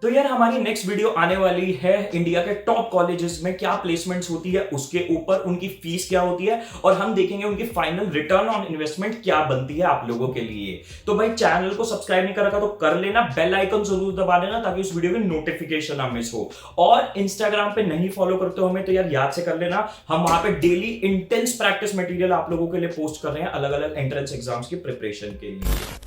तो यार हमारी नेक्स्ट वीडियो आने वाली है इंडिया के टॉप कॉलेजेस में क्या प्लेसमेंट्स होती है उसके ऊपर, उनकी फीस क्या होती है और हम देखेंगे उनकी फाइनल रिटर्न ऑन इन्वेस्टमेंट क्या बनती है आप लोगों के लिए। तो भाई चैनल को सब्सक्राइब नहीं कर रखा तो कर लेना, बेल आइकन जरूर दबा देना ताकि उस वीडियो की नोटिफिकेशन ना मिस हो। और इंस्टाग्राम पे नहीं फॉलो करते हो हमें तो यार याद से कर लेना, हम वहां पे डेली इंटेंस प्रैक्टिस मटेरियल आप लोगों के लिए पोस्ट कर रहे हैं अलग अलग एंट्रेंस एग्जाम्स की प्रिपरेशन के लिए।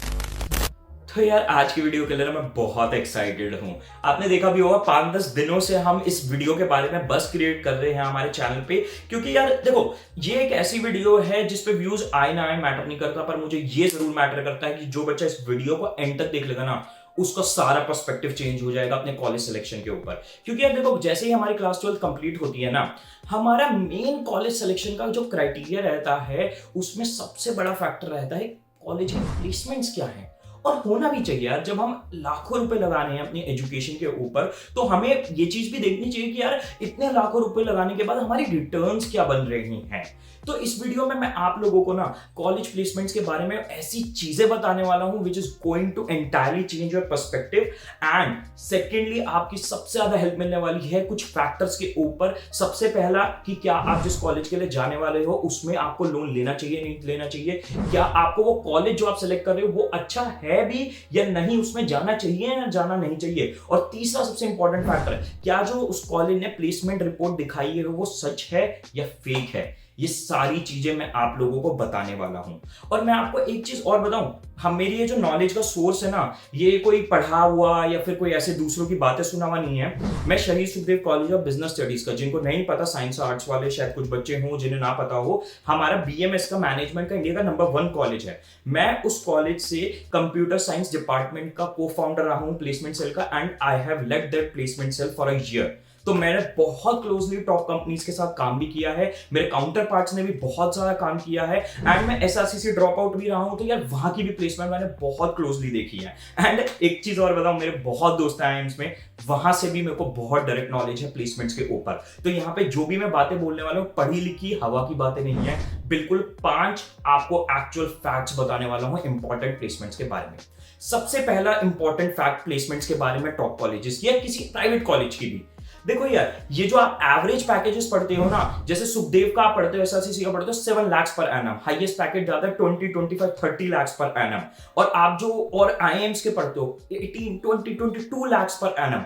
तो यार आज की वीडियो के लिए ना मैं बहुत एक्साइटेड हूं। आपने देखा भी होगा 5-10 दिनों से हम इस वीडियो के बारे में बस क्रिएट कर रहे हैं हमारे चैनल पे, क्योंकि यार देखो ये एक ऐसी वीडियो है जिस पे व्यूज आए ना आए मैटर नहीं करता, पर मुझे ये जरूर मैटर करता है कि जो बच्चा इस वीडियो को एंड तक देख लेगा ना उसका सारा पर्सपेक्टिव चेंज हो जाएगा अपने कॉलेज सिलेक्शन के ऊपर। क्योंकि यार देखो जैसे ही हमारी क्लास 12 कंप्लीट होती है ना, हमारा मेन कॉलेज सिलेक्शन का जो क्राइटेरिया रहता है उसमें सबसे बड़ा फैक्टर रहता है कॉलेज के प्लेसमेंट्स क्या है। और होना भी चाहिए यार, जब हम लाखों रुपए लगा रहे हैं अपनी एजुकेशन के ऊपर तो हमें ये चीज भी देखनी चाहिए कि यार इतने लाखों रुपए लगाने के बाद हमारी रिटर्न्स क्या बन रही हैं। तो इस वीडियो में मैं आप लोगों को ना कॉलेज प्लेसमेंट्स के बारे में ऐसी चीजें बताने वाला हूं which is going to entirely change your perspective. And secondly आपकी सबसे ज्यादा हेल्प मिलने वाली है कुछ फैक्टर्स के ऊपर। सबसे पहला कि क्या आप जिस कॉलेज के लिए जाने वाले हो उसमें आपको लोन लेना चाहिए नहीं लेना चाहिए, क्या आपको वो कॉलेज जो आप सेलेक्ट कर रहे हो वो अच्छा है भी या नहीं, उसमें जाना चाहिए या जाना नहीं चाहिए। और तीसरा सबसे इंपॉर्टेंट फैक्टर, क्या जो उस कॉलेज ने प्लेसमेंट रिपोर्ट दिखाई है वो सच है या फेक है। ये सारी चीजें मैं आप लोगों को बताने वाला हूं। और मैं आपको एक चीज और बताऊं, हम मेरी ये जो नॉलेज का सोर्स है ना, ये कोई पढ़ा हुआ या फिर कोई ऐसे दूसरों की बातें सुना हुआ नहीं है। मैं शहीद Sukhdev college of business studies का, जिनको नहीं पता साइंस आर्ट्स वाले शायद कुछ बच्चे हों जिन्हें ना पता हो, हमारा बीएमएस का मैनेजमेंट का इंडिया का नंबर 1 कॉलेज है। मैं उस कॉलेज से कंप्यूटर साइंस डिपार्टमेंट का को फाउंडर रहा हूं प्लेसमेंट सेल का, and I have led that placement cell for a year. तो मैंने बहुत क्लोजली टॉप कंपनीज के साथ काम भी किया है, मेरे काउंटर पार्ट्स ने भी बहुत ज्यादा काम किया है, एंड मैं एसआरसीसी ड्रॉप आउट भी रहा हूं तो यार वहां की भी प्लेसमेंट मैंने बहुत क्लोजली देखी है। एंड एक चीज और बताऊं, मेरे बहुत दोस्त आए हैं इसमें, वहां से भी मेरे को बहुत डायरेक्ट नॉलेज है प्लेसमेंट्स के ऊपर। तो यहाँ पे जो भी मैं बातें बोलने वाला हूँ पढ़ी लिखी हवा की बातें नहीं है, बिल्कुल 5 आपको एक्चुअल फैक्ट्स बताने वाला हूँ इंपॉर्टेंट प्लेसमेंट्स के बारे में। सबसे पहला इंपॉर्टेंट फैक्ट प्लेसमेंट्स के बारे में टॉप कॉलेजेस या किसी प्राइवेट कॉलेज की भी, देखो यार ये जो आप एवरेज पैकेजेस पढ़ते हो ना, जैसे सुखदेव का आप पढ़ते हो, एसआरसीसी का पढ़ते हो 7 lakh per annum, highest package जाता है 20, 25, 30 लाख पर एनम। और आप जो और आईएम्स के पढ़ते हो 18, 20, 22 लाख पर एनम।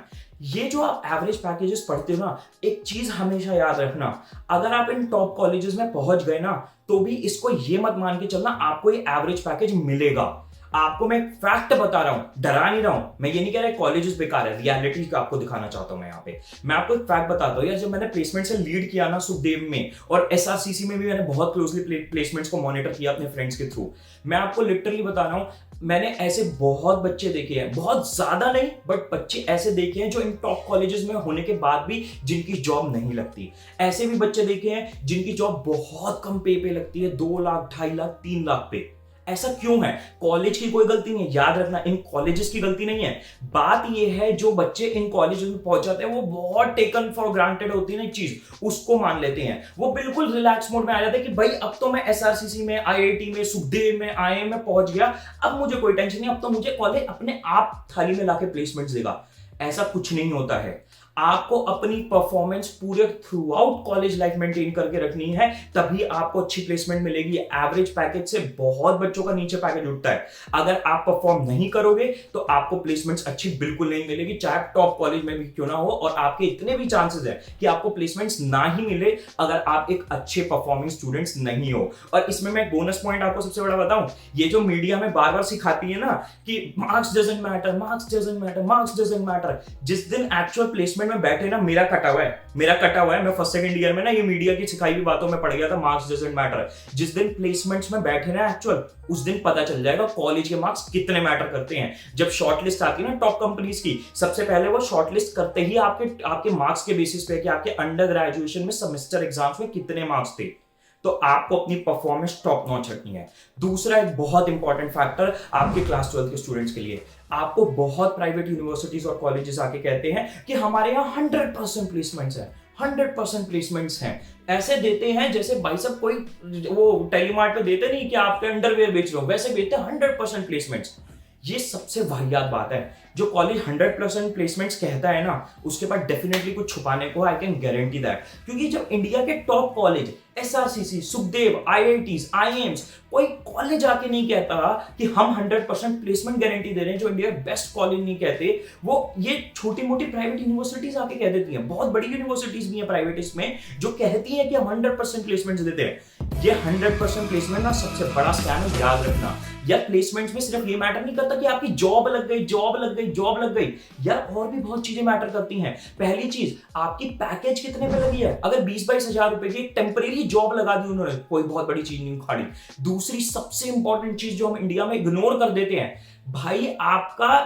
ये जो आप एवरेज पैकेजेस पढ़ते हो ना, एक चीज हमेशा याद रखना, अगर आप इन टॉप कॉलेजेस में पहुंच गए ना तो भी इसको ये मत मान के चलना आपको ये एवरेज पैकेज मिलेगा। आपको मैं फैक्ट बता रहा हूं, डरा नहीं रहा हूं, मैं ये नहीं कह रहा कॉलेजेस बेकार है, रियलिटी का आपको दिखाना चाहता हूं मैं यहाँ पे। मैं आपको एक फैक्ट बताता हूं यार, जब मैंने प्लेसमेंट से लीड किया ना सुखदेव में और एसआरसीसी में भी मैंने बहुत क्लोजली प्लेसमेंट्स को मॉनिटर किया अपने फ्रेंड्स के थ्रू। मैं आपको लिटरली बता रहा हूं, मैंने ऐसे बहुत बच्चे देखे हैं, बहुत ज्यादा नहीं बट बच्चे ऐसे देखे हैं जो इन टॉप कॉलेजेस में होने के बाद भी जिनकी जॉब नहीं लगती। ऐसे भी बच्चे देखे हैं जिनकी जॉब बहुत कम पे लगती है, 2 लाख, 2.5 लाख, 3 लाख पे। ऐसा क्यों है? कॉलेज की कोई गलती नहीं है, याद रखना इन कॉलेजेस की गलती नहीं है। बात ये है जो बच्चे इन कॉलेजेस में पहुंच जाते हैं वो बहुत टेकन फॉर ग्रांटेड होती है ना एक चीज, उसको मान लेते हैं। वो बिल्कुल रिलैक्स मोड में आ जाते हैं कि भाई अब तो मैं एसआरसीसी में, आईआईटी में, सुखदेव में, आईआईएम में पहुंच गया, अब मुझे कोई टेंशन नहीं, अब तो मुझे कॉलेज अपने आप थाली में लाके प्लेसमेंट देगा। ऐसा कुछ नहीं होता है। आपको अपनी परफॉर्मेंस पूरे through out college life maintain करके रखनी है, तभी आपको अच्छी प्लेसमेंट मिलेगी। एवरेज पैकेज से बहुत बच्चों का नीचे पैकेज उठता है। अगर आप परफॉर्म नहीं करोगे तो आपको प्लेसमेंट्स अच्छी बिल्कुल नहीं मिलेगी, चाहे टॉप कॉलेज में भी क्यों ना हो। और आपके इतने भी चांसेस है कि आपको प्लेसमेंट्स ना ही मिले अगर आप एक अच्छे परफॉर्मिंग स्टूडेंट्स नहीं हो। और इसमें मैं बोनस पॉइंट आपको सबसे बड़ा बताऊं, ये जो मीडिया में बार बार सिखाती है ना कि marks doesn't matter, marks doesn't matter, marks doesn't matter, जिस दिन एक्चुअल प्लेसमेंट में बैठे ना, मेरा कटा हुआ है। मैं फर्स्ट सेकंड ईयर में ना ये मीडिया की सिखाई हुई बातों में पड़ गया था, मार्क्स डजंट मैटर। जिस दिन प्लेसमेंट्स में बैठे ना एक्चुअल, उस दिन पता चल जाएगा कॉलेज के मार्क्स कितने मैटर करते हैं। जब शॉर्टलिस्ट आती है ना टॉप कंपनीज की, सबसे पहले वो शॉर्टलिस्ट करते ही आपके मार्क्स के बेसिस पे कि आपके अंडर ग्रेजुएशन में सेमेस्टर एग्जाम्स में कितने मार्क्स थे। तो आपको अपनी परफॉर्मेंस टॉप नॉच रखनी है। दूसरा एक बहुत इंपॉर्टेंट फैक्टर आपके क्लास 12 के स्टूडेंट्स के लिए, आपको बहुत प्राइवेट यूनिवर्सिटीज और कॉलेजेस आके कहते हैं कि हमारे यहाँ 100% प्लेसमेंट्स है, 100% प्लेसमेंट्स हैं। ऐसे देते हैं जैसे भाई साहब कोई वो टेलीमार्ट पे देते नहीं कि आपके अंडरवेयर बेच रहे हो, वैसे देते हैं 100% प्लेसमेंट्स। ये सबसे वाहियात बात है। जो कॉलेज 100% प्लेसमेंट्स कहता है ना, उसके पास डेफिनेटली कुछ छुपाने को, आई कैन गारंटी दैट। क्योंकि जब इंडिया के top college SRCC, Sukhdev, IITs, IIMs, कोई कॉलेज आके नहीं कहता कि हम 100% प्लेसमेंट गारंटी दे रहे हैं, जो इंडिया के बेस्ट कॉलेज नहीं कहते, वो ये छोटी मोटी प्राइवेट यूनिवर्सिटीज आके कह देती हैं। बहुत बड़ी यूनिवर्सिटीज भी हैं प्राइवेट इसमें जो कहती हैं कि हम 100% प्लेसमेंट देते हैं। ये 100% प्लेसमेंट ना सबसे बड़ा स्कैम है, याद रखना। यार प्लेसमेंट्स में सिर्फ ये मैटर नहीं करता कि आपकी जॉब लग गई, जॉब लग गई, जॉब लग गई, यार और भी बहुत चीजें मैटर करती हैं। पहली चीज, आपकी पैकेज कितने पे लगी है। अगर 20-22 हजार रुपए की टेम्परेरी जॉब लगा दी उन्होंने, कोई बहुत बड़ी चीज नहीं उखाड़ी। दूसरी सबसे इंपॉर्टेंट चीज जो हम इंडिया में इग्नोर कर देते हैं, भाई आपका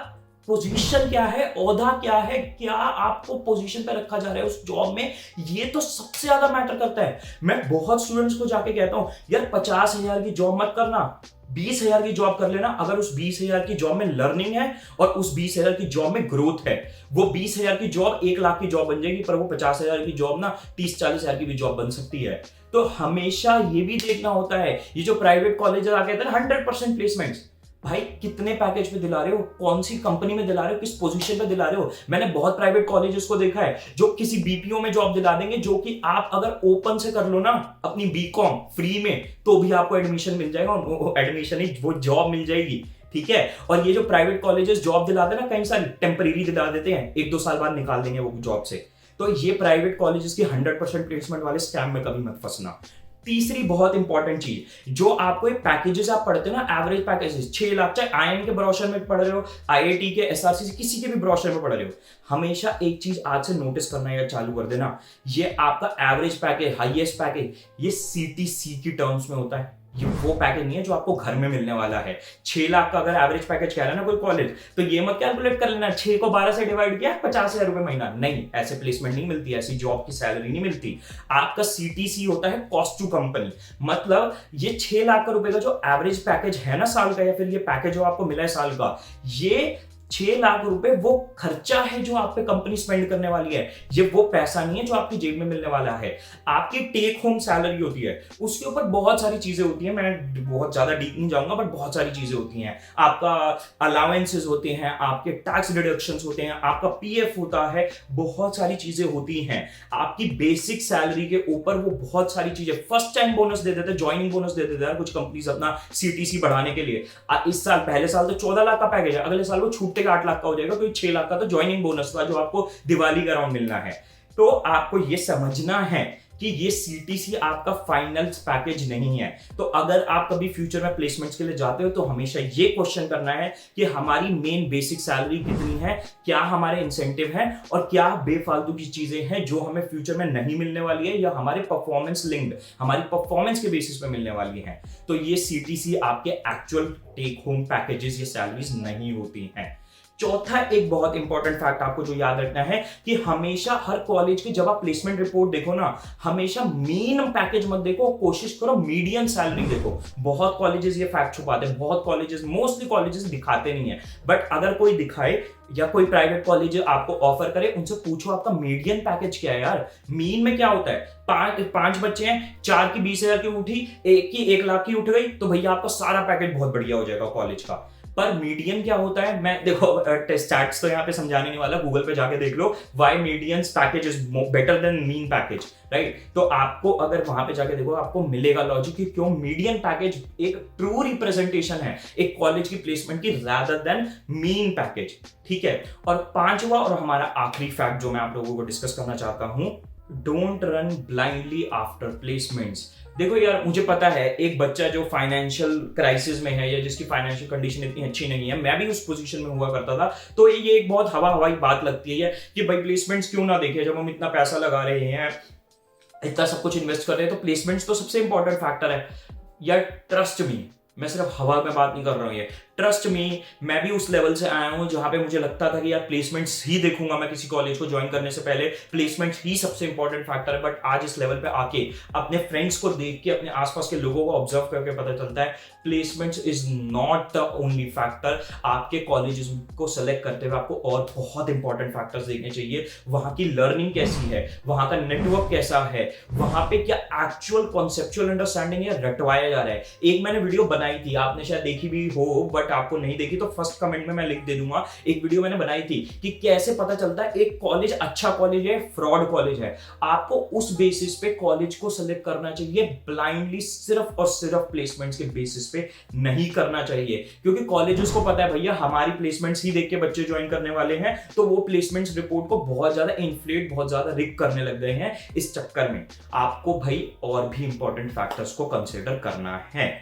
पोजीशन क्या है, ओहदा क्या है, क्या आपको पोजीशन पे रखा जा रहा है उस जॉब में, ये तो सबसे ज्यादा मैटर करता है। मैं बहुत स्टूडेंट्स को जाके कहता हूं, यार 50,000 की जॉब मत करना, 20,000 की जॉब कर लेना। अगर उस 20,000 की जॉब में लर्निंग है और उस 20,000 की जॉब में ग्रोथ है, वो 20,000 की जॉब 1 लाख की जॉब बन जाएगी, पर वो 50,000 की जॉब ना 30-40 हजार की भी जॉब बन सकती है। तो हमेशा ये भी देखना होता है, ये जो प्राइवेट कॉलेज आके कहते हैं 100% प्लेसमेंट्स, भाई कितने पैकेज पे दिला रहे हो, कौन सी कंपनी में दिला रहे हो, किस पोजीशन पे दिला रहे हो। मैंने बहुत प्राइवेट कॉलेजेस को देखा है जो किसी बीपीओ में जॉब दिला देंगे, जो कि आप अगर ओपन से कर लो ना अपनी बीकॉम फ्री में, तो भी आपको एडमिशन मिल जाएगा, एडमिशन ही वो जॉब मिल जाएगी, ठीक है। और ये जो प्राइवेट कॉलेजेस जॉब दिलाते हैं ना, कई सारी टेम्परेरी दिला देते हैं, 1-2 साल बाद निकाल देंगे वो जॉब से। तो ये प्राइवेट कॉलेजेस की 100% प्लेसमेंट वाले स्कैम में कभी मत फंसना। तीसरी बहुत इंपॉर्टेंट चीज, जो आपको एक पैकेजेस आप पढ़ते हो ना, एवरेज पैकेजेस 6 लाख, चाहे आईएम के ब्रोशर में पढ़ रहे हो, आईआईटी के, एसआरसीसी, किसी के भी ब्रोशर में पढ़ रहे हो, हमेशा एक चीज आज से नोटिस करना या चालू कर देना, ये आपका एवरेज पैकेज, हाईएस्ट पैकेज, ये सीटीसी की टर्म्स में होता है। ये वो पैकेज नहीं है जो आपको घर में मिलने वाला है। 6 लाख का अगर एवरेज पैकेज कह रहा है ना कोई कॉलेज, तो ये मत कैलकुलेट कर लेना 6 को 12 से डिवाइड किया 50,000 रुपए महीना, नहीं, ऐसे प्लेसमेंट नहीं मिलती, ऐसी जॉब की सैलरी नहीं मिलती। आपका सीटीसी होता है कॉस्ट टू कंपनी, मतलब ये 6 लाख का रुपए का जो एवरेज पैकेज है ना साल का, या फिर ये पैकेज जो आपको मिला है साल का, ये 6 लाख रुपए वो खर्चा है जो आप पे कंपनी स्पेंड करने वाली है। ये वो पैसा नहीं है जो आपकी जेब में मिलने वाला है। आपकी टेक होम सैलरी होती है, उसके ऊपर बहुत सारी चीजें होती हैं, मैं बहुत ज्यादा डीप नहीं जाऊंगा, बट बहुत सारी चीजें होती हैं। आपका अलाउंसेस होते हैं, आपके टैक्स डिडक्शंस होते हैं, आपका पीएफ होता है, बहुत सारी चीजें होती हैं। आपकी बेसिक सैलरी के ऊपर वो बहुत सारी चीजें, फर्स्ट टाइम बोनस दे देते हैं, ज्वाइनिंग बोनस दे देते हैं कुछ कंपनीज अपना सीटीसी बढ़ाने के लिए। इस साल, पहले साल तो 14 लाख का पैकेज है, अगले साल वो छूट 8 लाख का हो जाएगा, क्योंकि 6 लाख का तो ज्वाइनिंग बोनस था जो आपको दिवाली का अराउंड मिलना है। तो आपको ये समझना है कि ये सीटीसी आपका फाइनल पैकेज नहीं है। तो अगर आप कभी फ्यूचर में प्लेसमेंट्स के लिए जाते हो, तो हमेशा ये क्वेश्चन करना है कि हमारी मेन बेसिक सैलरी कितनी है, क्या हमारे इंसेंटिव हैं, और क्या बेफालतू की चीजें हैं जो हमें फ्यूचर में नहीं मिलने वाली है, या हमारे परफॉर्मेंस लिंक्ड, हमारी परफॉर्मेंस के बेसिस पे मिलने वाली है। तो ये सीटीसी आपके एक्चुअल टेक होम पैकेजेस, ये सैलरीज नहीं होती हैं। चौथा एक बहुत इंपॉर्टेंट फैक्ट आपको जो याद रखना है कि हमेशा हर कॉलेज की जब आप प्लेसमेंट रिपोर्ट देखो ना, हमेशा मीन पैकेज मत देखो, कोशिश करो मीडियन सैलरी देखो। बहुत कॉलेजेस ये फैक्ट छुपाते हैं, बहुत कॉलेजेस, मोस्टली कॉलेजेस दिखाते नहीं है, बट अगर कोई दिखाए या कोई प्राइवेट कॉलेज आपको ऑफर करे, उनसे पूछो आपका मीडियन पैकेज क्या है यार। मीन में क्या होता है, 5 बच्चे हैं, 4 की 20,000 की उठी, एक की 1 लाख की उठ गई, तो भैया आपका सारा पैकेज बहुत बढ़िया हो जाएगा कॉलेज का। पर मीडियन क्या होता है, मैं देखो स्टैट्स तो यहाँ पे समझाने नहीं वाला, गूगल पे जाके देख लो, why median package is better than mean package, right. तो आपको अगर वहां पे जाके देखो, आपको मिलेगा लॉजिक कि क्यों मीडियन पैकेज एक ट्रू रिप्रेजेंटेशन है एक कॉलेज की प्लेसमेंट की, रादर देन मीन पैकेज, ठीक है। और पांचवा और हमारा आखिरी फैक्ट जो मैं आप लोगों को डिस्कस करना चाहता हूं, don't run blindly after placements. देखो यार, मुझे पता है एक बच्चा जो फाइनेंशियल क्राइसिस में है या जिसकी फाइनेंशियल कंडीशन इतनी अच्छी नहीं है, मैं भी उस पोजीशन में हुआ करता था, तो ये एक बहुत हवाई बात लगती है कि भाई प्लेसमेंट्स क्यों ना देखे, जब हम इतना पैसा लगा रहे हैं, इतना सब कुछ इन्वेस्ट कर रहे हैं, तो प्लेसमेंट्स तो सबसे इंपॉर्टेंट फैक्टर है यार। ट्रस्ट मी, मैं सिर्फ हवा में बात नहीं कर रहा हूं, ये ट्रस्ट मी, मैं भी उस लेवल से आया हूं जहां पे मुझे लगता था कि यार प्लेसमेंट्स ही देखूंगा मैं किसी कॉलेज को ज्वाइन करने से पहले, प्लेसमेंट्स ही सबसे इंपॉर्टेंट फैक्टर है। बट आज इस लेवल पे आके अपने फ्रेंड्स को देख के, अपने आसपास के लोगों को ऑब्जर्व करके पता चलता है placements is not the only factor. आपके कॉलेजेस को सेलेक्ट करते हुए आपको और बहुत इंपॉर्टेंट फैक्टर्स देखने चाहिए। वहां की लर्निंग कैसी है, वहां का नेटवर्क कैसा है, वहां पे क्या एक्चुअल कॉन्सेप्चुअल अंडरस्टैंडिंग है, रटवाया जा रहा है। एक मैंने वीडियो बनाई थी, आपने शायद देखी भी हो, बट बट आपको नहीं देखी तो फर्स्ट कमेंट में मैं लिंक दे दूंगा। एक वीडियो मैंने बनाई थी कि कैसे पता चलता है एक कॉलेज अच्छा कॉलेज है, फ्रॉड कॉलेज है। आपको उस बेसिस पे कॉलेज को सिलेक्ट करना चाहिए, ब्लाइंडली सिर्फ और सिर्फ प्लेसमेंट्स के बेसिस पे नहीं करना चाहिए, क्योंकि कॉलेजेस को पता है भैया हमारी प्लेसमेंट्स ही देख के बच्चे ज्वाइन करने वाले हैं, तो वो प्लेसमेंट्स रिपोर्ट को बहुत ज्यादा इन्फ्लेट, बहुत ज्यादा रिग करने लग गए हैं। इस चक्कर में आपको भाई और भी इंपॉर्टेंट फैक्टर्स को कंसिडर करना है।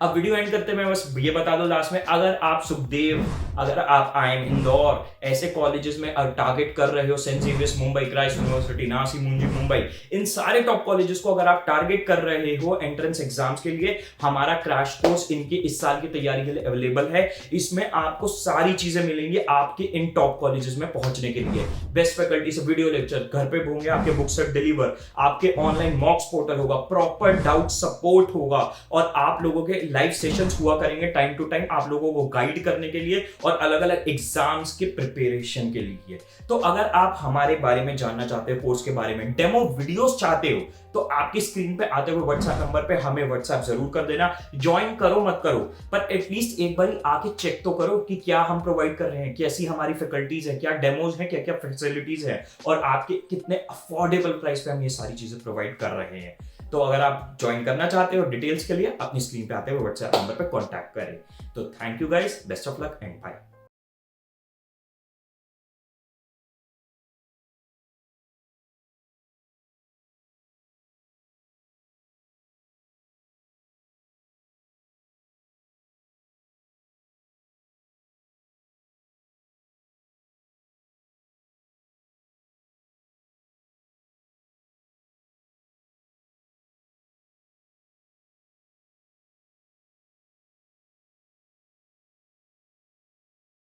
अब वीडियो एंड करते मैं बस ये बता दो लास्ट में, अगर आप सुखदेव, अगर आप IIM इंदौर ऐसे कॉलेजेस में टारगेट कर रहे हो, Saint Xavier's Mumbai, Christ University, Narsee Monjee Mumbai, इन सारे टॉप कॉलेजेस को अगर आप टारगेट कर रहे हो एंट्रेंस एग्जाम्स के लिए, हमारा क्रैश कोर्स इनके इस साल की तैयारी के लिए अवेलेबल है। इसमें आपको सारी चीजें मिलेंगी आपके इन टॉप कॉलेजेस में पहुंचने के लिए। बेस्ट फैकल्टी से वीडियो लेक्चर घर पे होंगे, आपके बुक सेट डिलीवर, आपके ऑनलाइन मॉक्स पोर्टल होगा, प्रॉपर डाउट सपोर्ट होगा, और आप लोगों के लाइव सेशंस हुआ करेंगे टाइम टू टाइम आप लोगों को गाइड करने के लिए और अलग अलग एग्जाम्स के प्रिपरेशन के लिए। तो अगर आप हमारे बारे में जानना चाहते हो, कोर्स के बारे में डेमो वीडियोस चाहते हो, तो आपकी स्क्रीन पे आते हुए व्हाट्सएप नंबर पे हमें व्हाट्सएप जरूर कर देना। ज्वाइन करो मत करो, पर एटलीस्ट एक बार आके चेक तो करो कि क्या हम प्रोवाइड कर रहे हैं, कैसी हमारी फैकल्टीज है, क्या डेमोज है, क्या क्या फैसिलिटीज है, और आपके कितने अफोर्डेबल प्राइस पे हम ये सारी चीजें प्रोवाइड कर रहे हैं। तो अगर आप ज्वाइन करना चाहते हो डिटेल्स के लिए अपनी स्क्रीन पे आते हुए व्हाट्सएप नंबर पे कांटेक्ट करें। तो thank you guys, best of luck and bye.